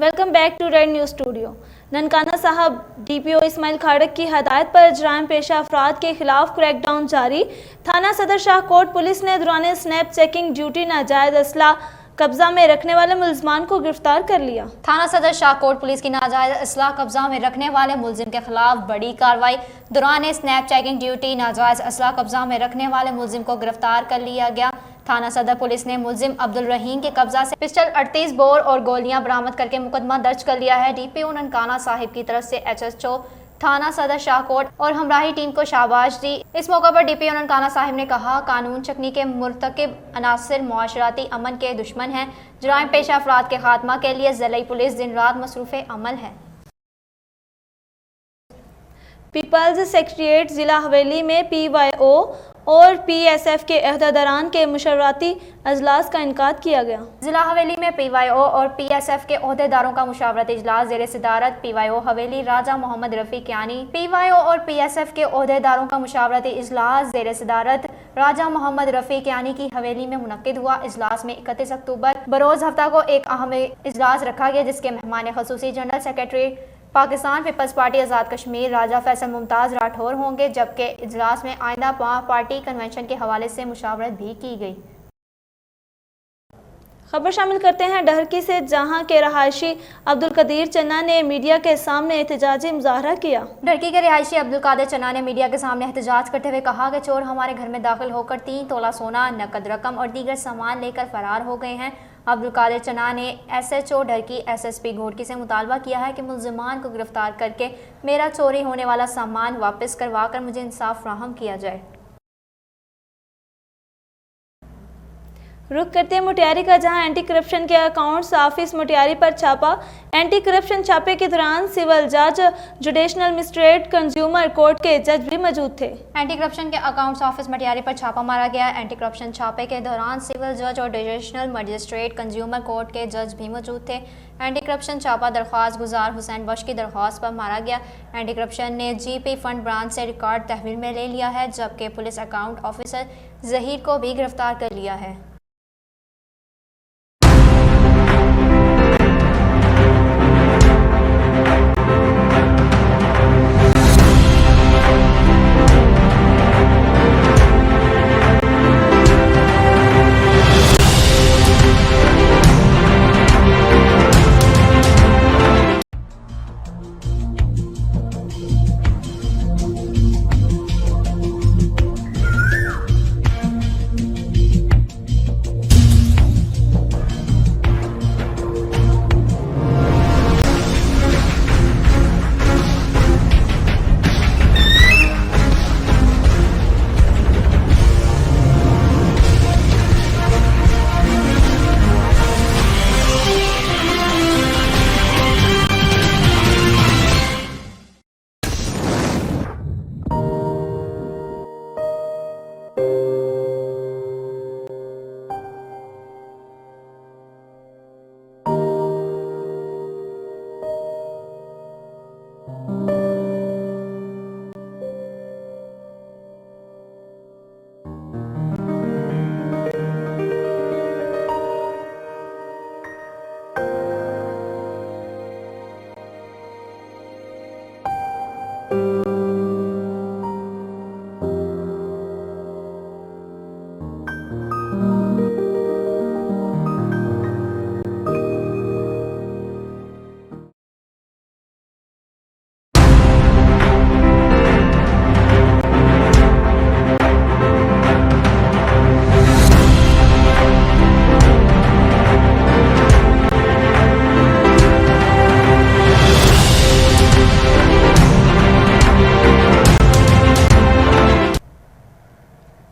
Welcome back to Red News studio. Nankana Sahib DPO Ismail खाड़क की हदायत पर जराइम पेशा अफराद के खिलाफ क्रैकडाउन जारी। थाना सदर शाहकोट पुलिस ने दौरान स्नैप चेकिंग ड्यूटी नाजायज असला कब्जा में रखने वाले मुलजमान को गिरफ्तार कर लिया। थाना सदर शाहकोट पुलिस की नाजायज असला कब्जा में रखने वाले मुलजिम के खिलाफ बड़ी कार्रवाई। दौरान स्नैप चेकिंग ड्यूटी नाजायज असला कब्जा में रखने वाले मुलजिम को गिरफ्तार कर लिया गया। थाना सदर पुलिस ने मुलजिम अब्दुल रहीम के कब्जा से पिस्टल 38 बोर और गोलियां बरामद करके मुकदमा दर्ज कर लिया है। डीपीओ ननकाना साहिब की तरफ से एचएसओ थाना सदर शाहकोट और हमराही टीम को शाबाश दी। इस मौके पर डीपीओ ननकाना साहिब ने कहा, कानून चकनी के मुर्तकिब अनासर मुआशराती अमन के दुश्मन हैं। जराइम पेशा अफराद के खात्मा के लिए ज़िला पुलिस दिन रात मसरूफ़ अमल है। पीपल्स सेक्रेटेरिएट जिला हवेली में PYO और PSF के अहदेदारान के मुशावरती अजलास का इनकाद किया गया। जिला हवेली में PYO और PSF के अहदेदारों का मुशावरती इजलास ज़ेर सदारत PYO हवेली राजा मोहम्मद रफ़ी कियानी। PYO और PSF के अहदेदारों का मुशावरती इजलास ज़ेर सदारत राजा मोहम्मद रफ़ी कियानी की हवेली में मुनक्किद हुआ। इजलास में 31 अक्टूबर बरोज़ हफ्ता को एक अहम इजलास रखा गया, जिसके मेहमान ख़ुसूसी general secretary Pakistan Peoples Party Azad Kashmir Raja Faisal Mumtaz Rathore होंगे, जबकि इजलास में आइंदा पार्टी कन्वेंशन के हवाले से मुशावरत भी की गई। खबर शामिल करते हैं डहरकी से, जहां के रहायशी अब्दुल कदीर चन्ना ने मीडिया के सामने एहतजाजी मुजाहरा किया। डहरकी के रहायशी अब्दुल कादिर चन्ना ने मीडिया के सामने एहतजाज करते हुए कहा कि चोर हमारे घर में दाखिल होकर 3 तोला सोना, नकद रकम और दीगर सामान लेकर फरार हो गए हैं। अब्दुल कादिर चन्ना ने SHO डहरकी SSP घोटकी से मुतालबा किया है कि मुलजिमान को गिरफ्तार करके मेरा चोरी होने वाला सामान वापस करवा कर मुझे इंसाफ फ्राहम किया जाए। रुख करते मोटियारी का, जहां एंटी करप्शन के अकाउंट्स ऑफिस मोटियारी पर छापा। एंटी करप्शन छापे के दौरान सिविल जज, जुडिशनल मजिस्ट्रेट, कंज्यूमर कोर्ट के जज भी मौजूद थे। एंटी करप्शन के अकाउंट्स ऑफिस मोटियारी पर छापा मारा गया। एंटी करप्शन छापे के दौरान सिविल जज और जुडिशनल मजिस्ट्रेट, कंज्यूमर कोर्ट के जज भी मौजूद थे। एंटी करप्शन छापा दरख्वास्त गुजार हुसैन बख्श की दरख्वास्त पर मारा गया। एंटी करप्शन ने GP फंड ब्रांच से रिकॉर्ड तहवील में ले लिया है, जबकि पुलिस अकाउंट ऑफिसर जहीर को भी गिरफ्तार कर लिया है।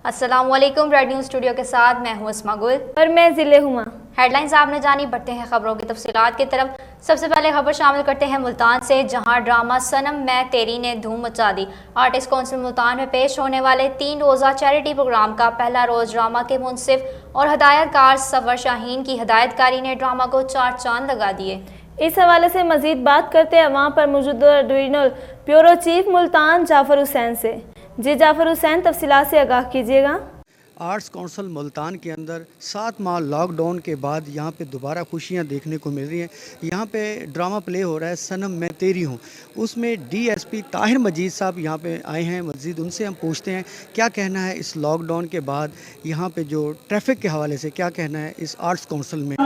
अस्सलामुअलैकुम, रेड न्यूज़ स्टूडियो के साथ मैं हूँ अस्मा गुल और मैं जिले हुमा। हेडलाइंस आपने जानी, बढ़ते हैं खबरों की तफसीलात की तरफ। सबसे पहले खबर शामिल करते हैं मुल्तान से, जहां ड्रामा सनम मैं तेरी ने धूम मचा दी। आर्टिस्ट काउंसिल मुल्तान में पेश होने वाले 3 रोज़ा चैरिटी प्रोग्राम का पहला रोज़ ड्रामा के मुंसिफ और हदायतकार सफर शाहीन की हदायतकारी ने ड्रामा को 4 चांद लगा दिए। इस हवाले से मजीद बात करते हैं वहाँ पर मौजूद divisional bureau chief Multan Jafar Hussain से। जी जाफर हुसैन, तफसीलात से आगाह कीजिएगा। आर्ट्स काउंसिल मुल्तान के अंदर 7 माह लॉकडाउन के बाद यहाँ पे दोबारा खुशियाँ देखने को मिल रही हैं। यहाँ पे ड्रामा प्ले हो रहा है सनम मैं तेरी हूँ, उसमें डीएसपी ताहिर मजीद साहब यहाँ पे आए हैं। मजीद उनसे हम पूछते हैं क्या कहना है इस लॉकडाउन के बाद यहाँ पे जो ट्रैफिक के हवाले से क्या कहना है इस आर्ट्स काउंसिल में।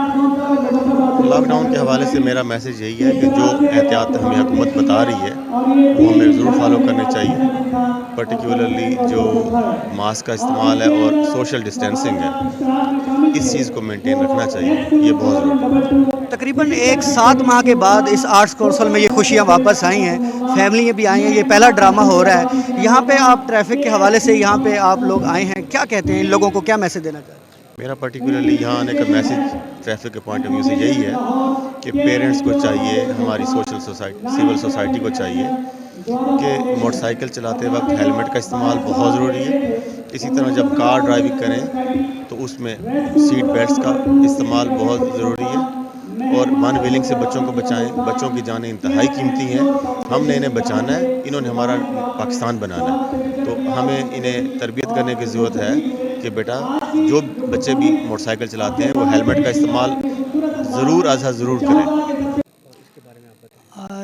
लॉकडाउन के हवाले से मेरा मैसेज यही है कि जो एहतियात हमें हुकूमत बता रही है वो हमें ज़रूर फॉलो करने चाहिए। पर्टिकुलरली जो मास्क का इस्तेमाल है और सोशल डिस्टेंसिंग है, इस चीज़ को मेंटेन रखना चाहिए, ये बहुत ज़रूरी है। तकरीबन 7 माह के बाद इस आर्ट्स काउंसिल में ये खुशियाँ वापस आई हैं, फैमिलियाँ भी आई हैं, ये पहला ड्रामा हो रहा है। यहाँ पे आप ट्रैफिक के हवाले से यहाँ पे आप लोग आए हैं, क्या कहते हैं इन लोगों को, क्या मैसेज देना चाहते हैं? मेरा पर्टिकुलरली यहाँ आने का मैसेज ट्रैफिक के पॉइंट ऑफ व्यू से यही है कि पेरेंट्स को चाहिए, हमारी सिविल सोसाइटी को चाहिए कि मोटरसाइकिल चलाते वक्त हेलमेट का इस्तेमाल बहुत ज़रूरी है। इसी तरह जब कार ड्राइविंग करें तो उसमें सीट बेल्ट्स का इस्तेमाल बहुत ज़रूरी है और वन व्हीलिंग से बच्चों को बचाएं। बच्चों की जानें इंतहाई कीमती हैं, हमने इन्हें बचाना है, इन्होंने हमारा पाकिस्तान बनाना है। तो हमें इन्हें तरबियत करने की ज़रूरत है कि बेटा जो बच्चे भी मोटरसाइकिल चलाते हैं वो हेलमेट का इस्तेमाल ज़रूर करें।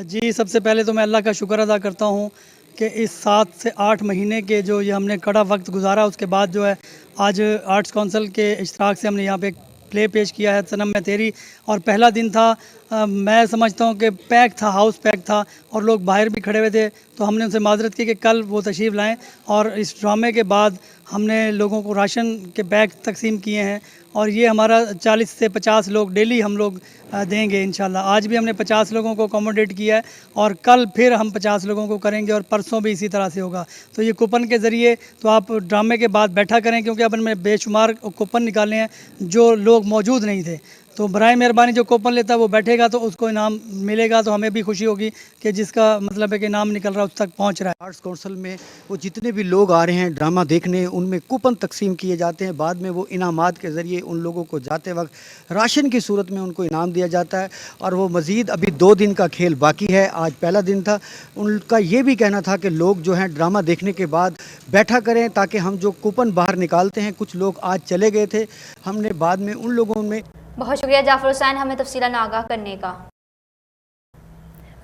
जी, सबसे पहले तो मैं अल्लाह का शुक्र अदा करता हूँ कि इस 7 से 8 महीने के जो ये हमने कड़ा वक्त गुजारा, उसके बाद जो है आज आर्ट्स काउंसिल के इश्तराक से हमने यहाँ पे प्ले पेश किया है सनम मैं तेरी। और पहला दिन था, मैं समझता हूँ कि पैक था, हाउस पैक था और लोग बाहर भी खड़े हुए थे। तो हमने उनसे माजरत की कि कल वो तशरीफ़ लाएँ और इस ड्रामे के बाद हमने लोगों को राशन के बैग तकसीम किए हैं और ये हमारा 40 से 50 लोग डेली हम लोग देंगे इंशाल्लाह। आज भी हमने 50 लोगों को अकोमोडेट किया है और कल फिर हम 50 लोगों को करेंगे और परसों भी इसी तरह से होगा। तो ये कूपन के ज़रिए तो आप ड्रामे के बाद बैठा करें, क्योंकि अब मैंने बेशुमार कूपन निकाले हैं जो लोग मौजूद नहीं थे। तो बराए मेहरबानी जो कूपन लेता है वो बैठेगा तो उसको इनाम मिलेगा, तो हमें भी खुशी होगी कि जिसका मतलब है कि इनाम निकल रहा है उस तक पहुंच रहा है। आर्ट्स काउंसिल में वो जितने भी लोग आ रहे हैं ड्रामा देखने, उनमें कूपन तकसीम किए जाते हैं। बाद में वो इनामात के ज़रिए उन लोगों को जाते वक्त राशन की सूरत में उनको इनाम दिया जाता है। और वो मज़ीद अभी 2 दिन का खेल बाकी है, आज पहला दिन था। उनका ये भी कहना था कि लोग जो हैं ड्रामा देखने के बाद बैठा करें ताकि हम जो कूपन बाहर निकालते हैं, कुछ लोग आज चले गए थे, हमने बाद में उन लोगों में। बहुत शुक्रिया जाफर हुसैन हमें तफसीलन आगाह करने का।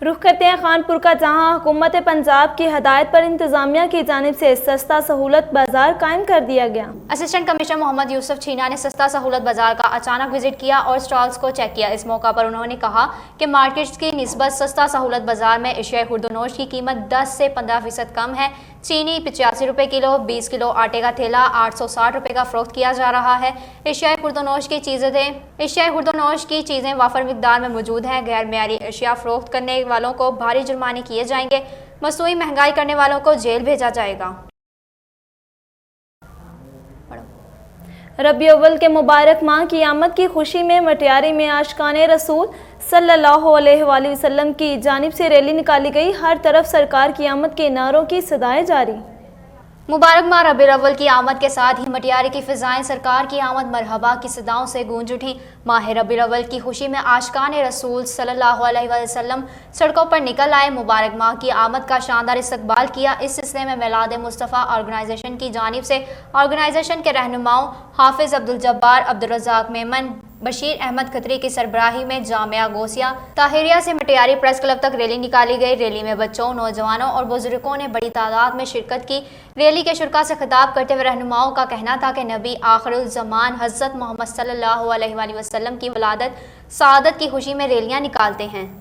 रुख करते हैं खानपुर का, जहां हुकूमत पंजाब की हदायत पर इंतजामिया की जानिब से सस्ता सहूलत बाजार कायम कर दिया गया। असिस्टेंट कमिश्नर मोहम्मद यूसुफ छीना ने सस्ता सहूलत बाजार का अचानक विजिट किया और स्टॉल्स को चेक किया। इस मौका पर उन्होंने कहा कि मार्केट्स की निस्बत सस्ता सहूलत बाजार में एशियाई खुर्दनोश की कीमत 10 से 15% कम है। चीनी 85 रुपये किलो, 20 किलो आटे का थैला 860 रुपये का फ़रोख्त किया जा रहा है। एशियाई खुर्दनोश की चीज़ें वाफर मिकदार में मौजूद हैं। गैर मेयारी अशिया फ़रोख्त करने वालों को भारी जुर्माने किए जाएंगे। मसनूई महंगाई करने वालों को जेल भेजा जाएगा। रबी अव्वल के मुबारक माह की आमद की खुशी में मटियारी में आशिकाने रसूल सल्लल्लाहु अलैहि वसल्लम की जानिब से रैली निकाली गई। हर तरफ सरकार की आमद के नारों की सदाएं जारी। मुबारक माह रबी अव्वल की आमद के साथ ही मटियारी की फ़िज़ाएं सरकार की आमद मरहबा की सदाओं से गूंज उठी। माह रबी अव्वल की खुशी में आशिकान रसूल सल्लल्लाहु अलैहि वसल्लम सड़कों पर निकल आए, मुबारक माह की आमद का शानदार इस्तकबाल किया। इस सिलसिले में मिलाद मुस्तफ़ा ऑर्गेनाइजेशन की जानिब से ऑर्गेनाइजेशन के रहनुमाओं हाफिज़ अब्दुल जब्बार, अब्दुल रज़ाक मेमन, बशीर अहमद खत्री की सरबराही में जामिया गौसिया ताहिरिया से मटियारी प्रेस क्लब तक रैली निकाली गई। रैली में बच्चों, नौजवानों और बुजुर्गों ने बड़ी तादाद में शिरकत की। रैली के शुरका से खिताब करते हुए रहनुमाओं का कहना था कि नबी आखिरुल ज़मान हज़रत मोहम्मद सल्लल्लाहु अलैहि वसल्लम की वलादत सआदत की खुशी में रैलियां निकालते हैं।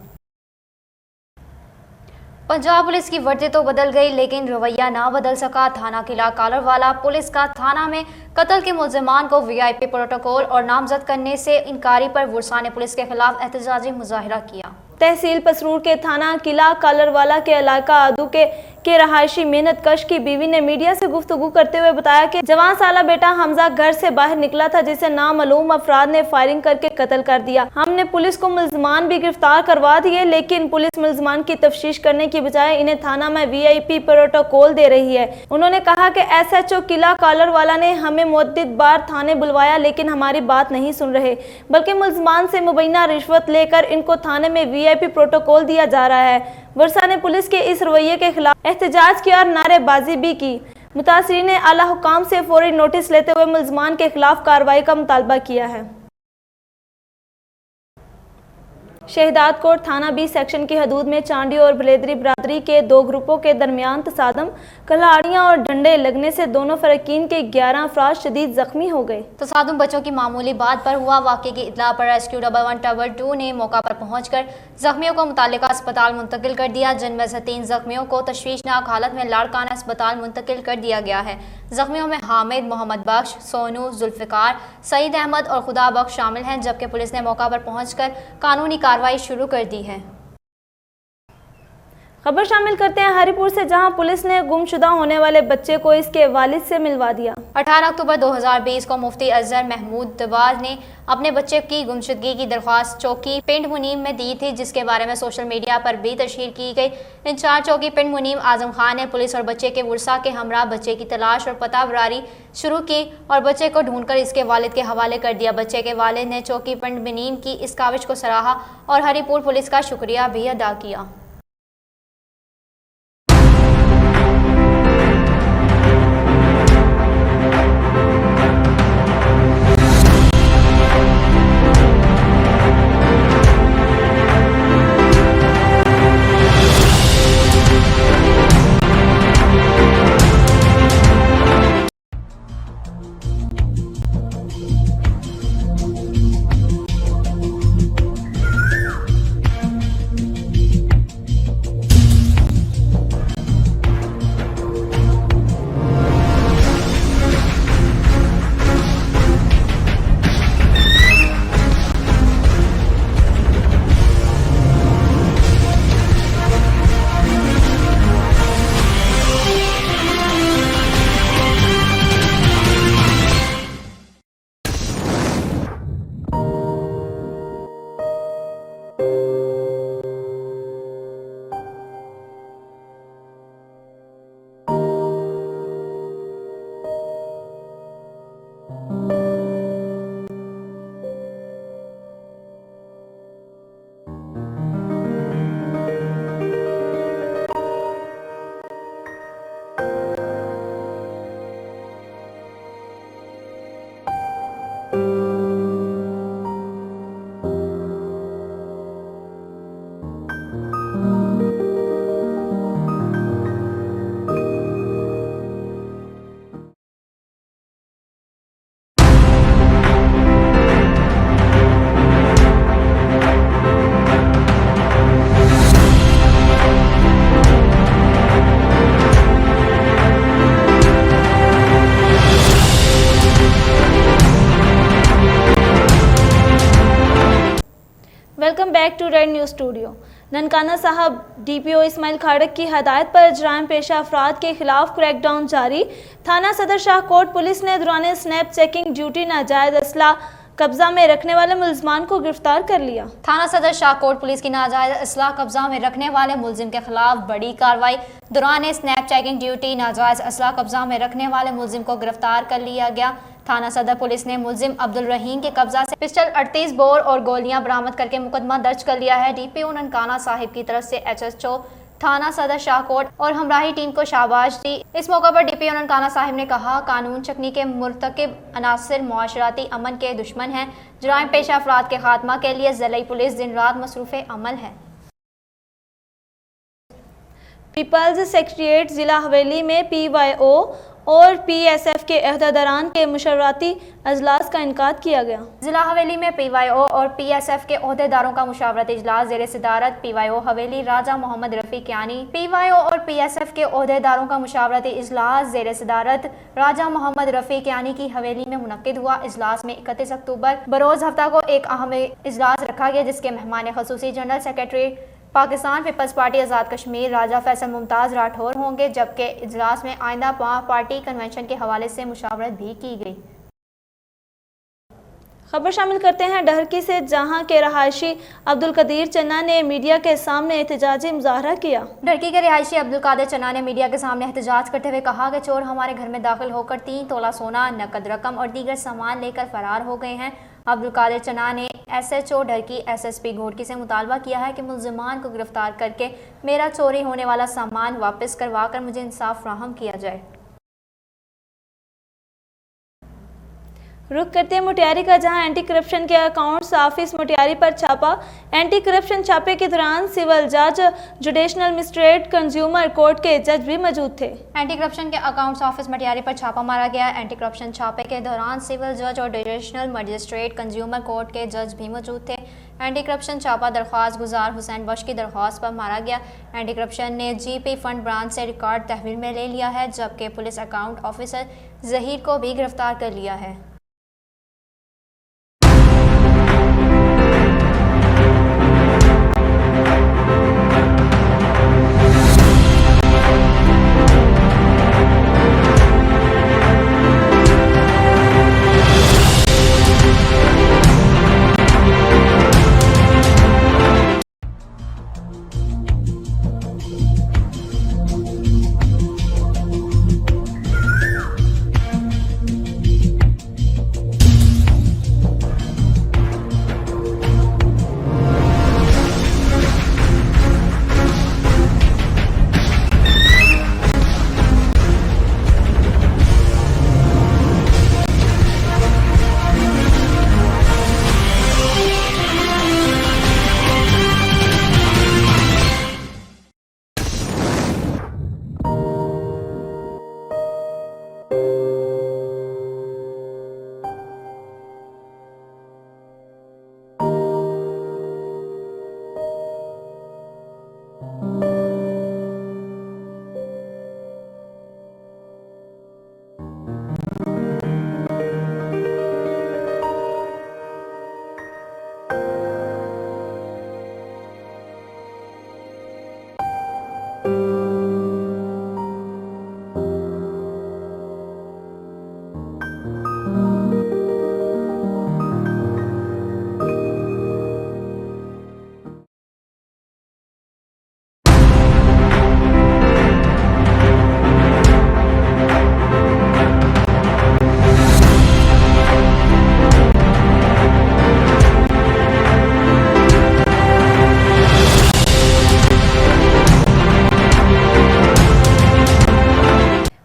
पंजाब पुलिस की वर्दी तो बदल गई लेकिन रवैया ना बदल सका। थाना किला कालरवाला पुलिस का थाना में कत्ल के मुल्ज़िमान को वीआईपी प्रोटोकॉल और नामजद करने से इनकारी पर वर्सा ने पुलिस के खिलाफ एहतजाजी मुजाहिरा किया। तहसील पसरूर के थाना किला कालरवाला के इलाका आदू के रहायशी मेहनत कश की बीवी ने मीडिया से गुफ्तगू करते हुए बताया कि जवान साला बेटा हमजा घर से बाहर निकला था, जिसे नामालूम अफराद ने फायरिंग करके कत्ल कर दिया। हमने पुलिस को मुल्ज़िमान भी गिरफ्तार करवा दिए, लेकिन पुलिस मुल्ज़िमान की तफ्तीश करने की बजाय इन्हें थाना में वीआईपी प्रोटोकॉल दे रही है। उन्होंने कहा कि एसएचओ किला कालरवाला ने हमें मुतअद्दिद बार थाने बुलवाया लेकिन हमारी बात नहीं सुन रहे, बल्कि मुल्ज़िमान से मुबैना रिश्वत लेकर इनको थाने में वीआईपी प्रोटोकॉल दिया जा रहा है। वर्षा ने पुलिस के इस रवैये के खिलाफ एहतजाज किया और नारेबाजी भी की। मुतासिरीन ने आला हुकाम से फौरी नोटिस लेते हुए मुल्ज़मान के खिलाफ कार्रवाई का मुतालबा किया है। शहीदात कोट थाना 20 सेक्शन की हदूद में चांडी और बलेदरी बरादरी के दो ग्रुपों के दरमियान तसादम, कल्हाड़ियाँ और डंडे लगने से दोनों फरकीन के 11 अफराद शदीद जख्मी हो गए। तसादम बच्चों की मामूली बात पर हुआ। वाक़े की इत्तला पर रेस्क्यू 112 ने मौका पर पहुंचकर जख्मियों को मुतालिका अस्पताल मुंतकिल कर दिया, जिनमें से 3 जख्मियों को तशवीशनाक हालत में लाड़काना अस्पताल मुंतकिल कर दिया गया है। जख्मियों में हामिद, मोहम्मद बख्श, सोनू, जुल्फ़िकार, सईद अहमद और खुदा बख्श शामिल हैं, जबकि पुलिस ने मौका पर पहुंचकर कानूनी कार्रवाई शुरू कर दी है। खबर शामिल करते हैं हरिपुर से, जहां पुलिस ने गुमशुदा होने वाले बच्चे को इसके वालिद से मिलवा दिया। 18 अक्टूबर 2020 को मुफ्ती अजहर महमूद दबाज ने अपने बच्चे की गुमशुदगी की दरख्वास्त चौकी पिंड मुनीम में दी थी, जिसके बारे में सोशल मीडिया पर भी तशहीर की गई। इंचार्ज चौकी पिंड मुनीम आजम खान ने पुलिस और बच्चे के वर्सा के हमरा बच्चे की तलाश और पता बरारी शुरू की और बच्चे को ढूंढकर इसके वालिद के हवाले कर दिया। बच्चे के वालिद ने चौकी पिंड मुनीम की इस काविश को सराहा और हरिपुर पुलिस का शुक्रिया भी अदा किया। Welcome back to Red News studio. Nankana Sahib DPO Ismail खाड़क की हदायत पर जराइम पेशा अफराद के खिलाफ क्रैकडाउन जारी। थाना सदर शाहकोट पुलिस ने दौरान स्नैप चेकिंग ड्यूटी नाजायज असला कब्जा में रखने वाले मुल्ज़मान को गिरफ्तार कर लिया। थाना सदर शाहकोट पुलिस की नाजायज असला कब्जा में रखने वाले मुल्जिम के खिलाफ बड़ी कार्रवाई। दौरान स्नैप चेकिंग ड्यूटी नाजायज असला कब्जा में रखने वाले मुल्जिम को गिरफ्तार कर लिया गया। थाना सदर पुलिस ने मुल्जिम अब्दुल रहीम के कब्जा से पिस्टल 38 बोर और गोलियां बरामद करके मुकदमा दर्ज कर लिया है। DPO ननकाना साहिब की तरफ से HSO थाना सदर शाहकोट और हमराही टीम को शाबाश दी। इस मौका पर DPO ननकाना साहिब ने कहा, कानून चकनी के मुर्तकिब अनासर मुआशराती अमन के दुश्मन हैं। जराइम पेशा अफराद के खात्मा के लिए ज़िला पुलिस दिन रात मसरूफ़ अमल है। पीपल्स सेक्रेटेरिएट ज़िला हवेली में PYO और PSF के अहदेदारान के मुशर्राती अजलास का इनकाद किया गया। जिला हवेली में PYO और PSF के अहदेदारों का मुशावरती इजलास ज़ेर सदारत PYO हवेली राजा मोहम्मद रफ़ी कियानी। PYO और PSF के अहदेदारों का मुशावरती इजलास ज़ेर सदारत राजा मोहम्मद रफ़ी कियानी की हवेली में मुनक्किद हुआ। इजलास में 31 अक्टूबर बरोज़ हफ्ता को एक अहम इजलास रखा गया, जिसके मेहमान खसूसी general secretary Pakistan Peoples Party Azad Kashmir Raja Faisal Mumtaz Rathore होंगे, जबकि इजलास में आइंदा पार्टी कन्वेंशन के हवाले से मुशावरत भी की गई। खबर शामिल करते हैं डहरकी से, जहां के रहायशी अब्दुल कदीर चन्ना ने मीडिया के सामने एहतजाजी मुजाहरा किया। डहरकी के रिहायशी अब्दुल कादिर चन्ना ने मीडिया के सामने एहतजाज करते हुए कहा कि चोर हमारे घर में दाखिल होकर 3 तोला सोना, नकद रकम और दीगर सामान लेकर फरार हो गए हैं। अब्दुल कादिर चन्ना ने SHO डहरकी SSP घोटकी से मुतालबा किया है कि मुल्ज़िमान को गिरफ्तार करके मेरा चोरी होने वाला सामान वापस करवा कर मुझे इंसाफ फ्राहम किया जाए। रुख करते हैं मुटियारी का, जहां एंटी करप्शन के अकाउंट्स ऑफिस मुटियारी पर छापा। एंटी करप्शन छापे के दौरान सिविल जज, जुडिशनल मजिस्ट्रेट, कंज्यूमर कोर्ट के जज भी मौजूद थे। एंटी करप्शन के अकाउंट्स ऑफिस मटियारी पर छापा मारा गया। एंटी करप्शन छापे के दौरान सिविल जज और जुडिशनल मजिस्ट्रेट, कंज्यूमर कोर्ट के जज भी मौजूद थे। एंटी करप्शन छापा दरख्वास्त गुजार हुसैन बख्श की दरख्वास्त पर मारा गया। एंटी करप्शन ने GP फंड ब्रांच से रिकॉर्ड तहवील में ले लिया है, जबकि पुलिस अकाउंट ऑफिसर जहीर को भी गिरफ्तार कर लिया है।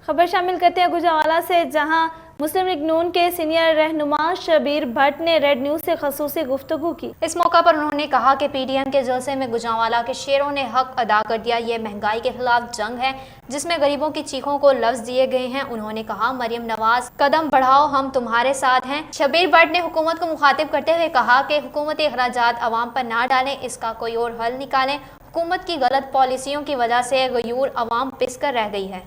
खबर शामिल करते हैं गुजरावाला से, जहां मुस्लिम लीग नून के सीनियर रहनुमा शबीर भट्ट ने रेड न्यूज़ से खसूसी गुफ्तगू की। इस मौका पर उन्होंने कहा कि PDM के जलसे में गुजरांवाला के शेरों ने हक अदा कर दिया। ये महंगाई के खिलाफ जंग है जिसमें गरीबों की चीखों को लफ्ज दिए गए हैं। उन्होंने कहा, मरियम नवाज, कदम बढ़ाओ, हम तुम्हारे साथ हैं। शबीर भट्ट ने हुकूमत को मुखातिब करते हुए कहा कि हुकूमती अखराजात अवाम पर ना डालें, इसका कोई और हल निकालें। हुकूमत की गलत पॉलिसियों की वजह से गयूर अवाम पिस कर रह गई है।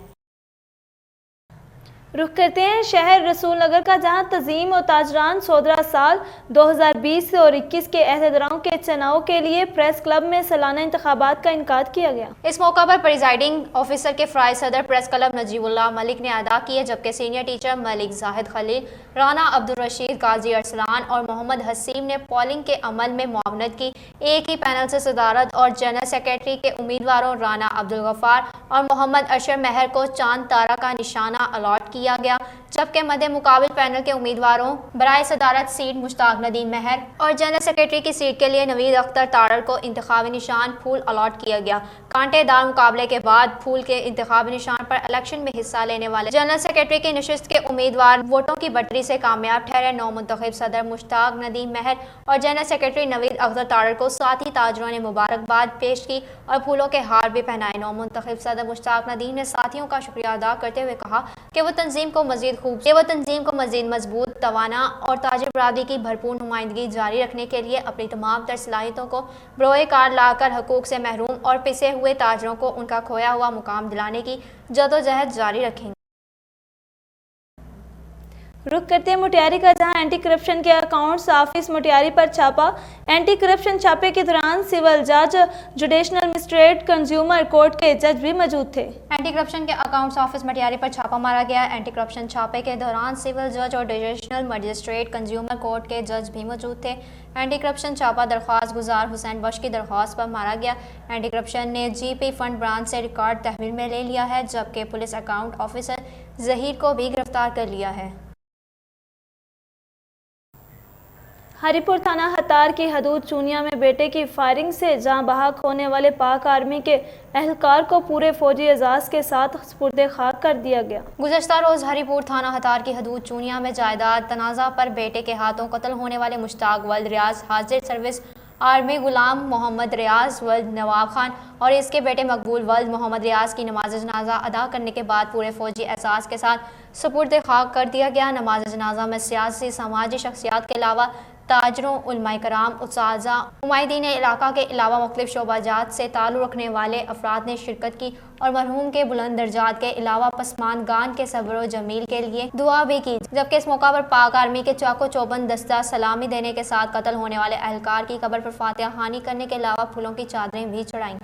रुख करते हैं शहर रसूल नगर का, जहां तजीम और ताजरान सोदरा साल 2020 और 21 के अहदेदारों के चुनाव के लिए प्रेस क्लब में सालाना इंतखाबात का इनकाद किया गया। इस मौका पर प्रिजाइडिंग ऑफिसर के फ्राई सदर प्रेस क्लब नजीबुल्लाह मलिक ने अदा किए, जबकि सीनियर टीचर मलिक जाहिद खलील, राना अब्दुल रशीद, काजी अरसलान और मोहम्मद हसीम ने पोलिंग के अमल में मुआवनत की। एक ही पैनल से सदारत और जनरल सेक्रेटरी के उम्मीदवारों राना अब्दुल गफ्फार और मोहम्मद अशर महर को चांद तारा का निशाना अलॉट किया गया, जबकि मध्य मुकाबिल पैनल के उम्मीदवारों बराए सदारत सीट मुश्ताक नदीम महर और जनरल सेक्रेटरी की सीट के लिए नवीद अख्तर तारड़ को इंतखाबी निशान फूल अलॉट किया गया। कांटेदार मुकाबले के बाद फूल के इंतखाबी निशान पर इलेक्शन में हिस्सा लेने वाले जनरल सेक्रेटरी की नशिस्त के उम्मीदवार वोटों की बढ़तरी से कामयाब ठहरे। नौमुंतखब सदर मुश्ताक नदीम महर और जनरल सेक्रेटरी नवीद अख्तर तारड़ को साथ ही ताजरों ने मुबारकबाद पेश की और फूलों के हार भी पहनाए। नौमुंतखब सदर मुश्ताक नदीम ने साथियों का शुक्रिया अदा करते हुए कहा कि वो तंजीम को मजीद मजबूत, तवाना और ताजिर बरादरी की भरपूर नुमाइंदगी जारी रखने के लिए अपनी तमाम तर सलाहियतों को बरोए कार लाकर हकूक से महरूम और पिसे हुए ताजरों को उनका खोया हुआ मुकाम दिलाने की जदोजहद जारी रखेंगे। रुख करते हैं मुटियारी का, जहां एंटी करप्शन के अकाउंट्स ऑफिस मुटियारी पर छापा। एंटी करप्शन छापे के दौरान सिविल जज, जुडिशनल मजिस्ट्रेट, कंज्यूमर कोर्ट के जज भी मौजूद थे। एंटी करप्शन के अकाउंट्स ऑफिस मटियारी पर छापा मारा गया। एंटी करप्शन छापे के दौरान सिविल जज और जुडिशनल मजिस्ट्रेट, कंज्यूमर कोर्ट के जज भी मौजूद थे। एंटी करप्शन छापा दरख्वास्त गुजार हुसैन बख्श की दरख्वास्त पर मारा गया। एंटी करप्शन ने GP फंड ब्रांच से रिकॉर्ड तहवील में ले लिया है, जबकि पुलिस अकाउंट ऑफिसर जहीर को भी गिरफ्तार कर लिया है। हरिपुर थाना हतार की हदूद चूनिया में बेटे की फायरिंग से जाँ बहक होने वाले पाक आर्मी के एहलकार को पूरे फौजी एजाज के साथ सुपुर्द खाक कर दिया गया। गुज़श्ता रोज़ हरीपुर थाना हतार की हदूद चूनिया में जायदाद तनाज़ा पर बेटे के हाथों कत्ल होने वाले मुश्ताक वल्द रियाज हाजिर सर्विस आर्मी गुलाम मोहम्मद रियाज वल्द नवाब खान और इसके बेटे मकबूल वल्द मोहम्मद रियाज की नमाज जनाजा अदा करने के बाद पूरे फौजी एहसास के साथ सुपुर्द खाक कर दिया गया। नमाज जनाजा में सियासी समाजी शख्सियात के अलावा ताजरों, उलमाए कराम, उस्ताज़ा, उमायदीन इलाका के अलावा मुख्तलिफ शोबाजात से ताल्लुक़ रखने वाले अफराद ने शिरकत की और मरहूम के बुलंद दर्जात के अलावा पसमानगान के सब्र जमील के लिए दुआ भी की। जबकि इस मौका पर पाक आर्मी के चाको चौबंद दस्ता सलामी देने के साथ कत्ल होने वाले एहलकार की कब्र पर फातिहा खानी करने के अलावा फूलों की चादरें भी चढ़ाईं।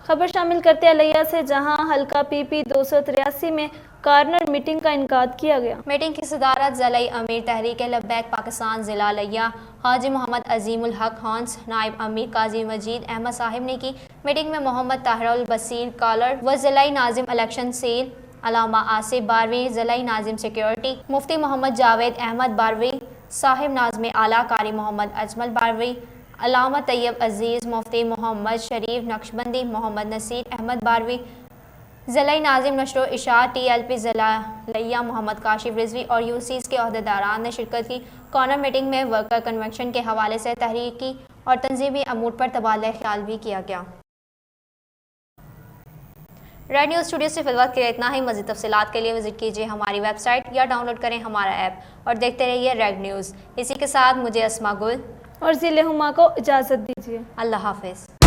खबर शामिल करते अलैया से, जहां हल्का PP 283 में कार्नर मीटिंग का इनकाद किया गया। मीटिंग की सदारत ज़िला अमीर तहरीक लब्बैक पाकिस्तान ज़िला अलैया हाजी मोहम्मद अजीमुल हक हॉन्स, नायब अमीर काजी मजीद अहमद साहिब ने की। मीटिंग में मोहम्मद ताहिरुल बसीर कॉलर व ज़िला नाजिम इलेक्शन सेल, अलामा आसिफ बारवी ज़िला नाजिम सिक्योरिटी, मुफ्ती मोहम्मद जावेद अहमद बारवी, साहिब नाज़म आला कारी मोहम्मद अजमल बारवी, अलामा तैयब अजीज़, मुफ्ती मोहम्मद शरीफ नक्शबंदी, मोहम्मद नसीर अहमद बारवी, ज़िला नाजिम नशरो इशात TLP ज़िला लिया मोहम्मद काशिफ रिजवी और UCs के अहदेदारान ने शिरकत की। कॉर्नर मीटिंग में वर्कर कन्वेंशन के हवाले से तहरीकी और तंजीमी अमूर पर तबादला ख्याल भी किया गया। रेड न्यूज़ स्टूडियो से फिलहाल के लिए इतना ही। मज़ीद तफसीलात के लिए विजिट कीजिए हमारी वेबसाइट या डाउनलोड करें हमारा ऐप और देखते रहिए रेड न्यूज़। इसी के साथ मुझे अस्मा गुल और ज़िले हुमा को इजाज़त दीजिए। अल्लाह हाफिज़।